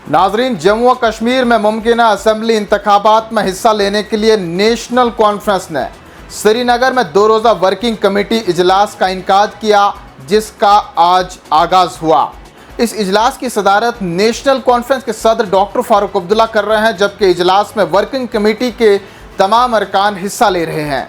नाजरीन, जम्मू व कश्मीर में मुमकिन असम्बली इंतखाबात में हिस्सा लेने के लिए नेशनल कॉन्फ्रेंस ने श्रीनगर में 2 रोज़ा वर्किंग कमेटी इजलास का इनेकाद किया, जिसका आज आगाज़ हुआ। इस इजलास की सदारत नेशनल कॉन्फ्रेंस के सदर डॉक्टर फारूक अब्दुल्ला कर रहे हैं, जबकि इजलास में वर्किंग कमेटी के तमाम अरकान हिस्सा ले रहे हैं।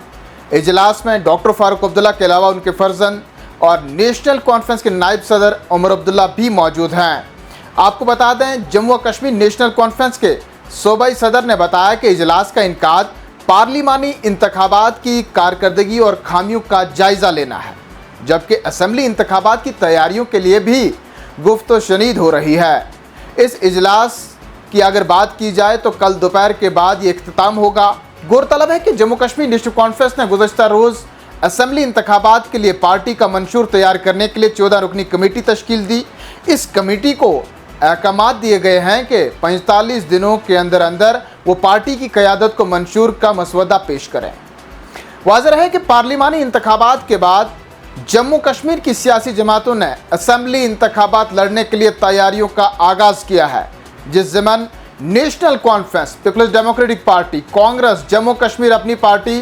इजलास में डॉक्टर फारूक अब्दुल्ला के अलावा उनके फर्जन और नेशनल कॉन्फ्रेंस के नायब सदर उमर अब्दुल्ला भी मौजूद हैं। आपको बता दें, जम्मू व कश्मीर नेशनल कॉन्फ्रेंस के सूबाई सदर ने बताया कि इजलास का इनेकाद पार्लिमानी इंतखाबात की कारकर्दगी और खामियों का जायज़ा लेना है, जबकि असम्बली इंतखाबात की तैयारियों के लिए भी गुफ्त शनीद हो रही है। इस इजलास की अगर बात की जाए तो कल दोपहर के बाद ये इख्तिताम होगा। गौरतलब है कि जम्मू कश्मीर नेशनल कॉन्फ्रेंस ने गुज़श्ता रोज़ असम्बली इंतखाबात के लिए पार्टी का मंशूर तैयार करने के लिए 14 रुकनी कमेटी तश्कील दी। इस कमेटी को अहकामात दिए गए हैं कि 45 दिनों के अंदर अंदर वो पार्टी की क़यादत को मंशूर का मसवदा पेश करें। वाज़ेह है कि पार्लिमानी इंतखाबात के बाद जम्मू कश्मीर की सियासी जमातों ने असम्बली इंतखाबात लड़ने के लिए तैयारियों का आगाज़ किया है, जिस ज़मन National Conference, Peoples Democratic Party, Congress, Jammu Kashmir Apni Party,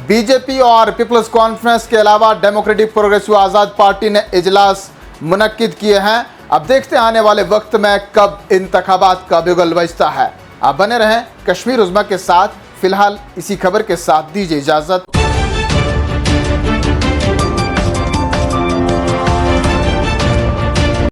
BJP और पीपल्स कॉन्फ्रेंस के अलावा डेमोक्रेटिक प्रोग्रेसिव आज़ाद पार्टी ने इजलास मुनक्किद किए हैं। अब देखते हैं आने वाले वक्त में कब इंतखाबात का बिगुल बजता है। आप बने रहें कश्मीर उज़्मा के साथ। फिलहाल इसी खबर के साथ दीजिए इजाज़त।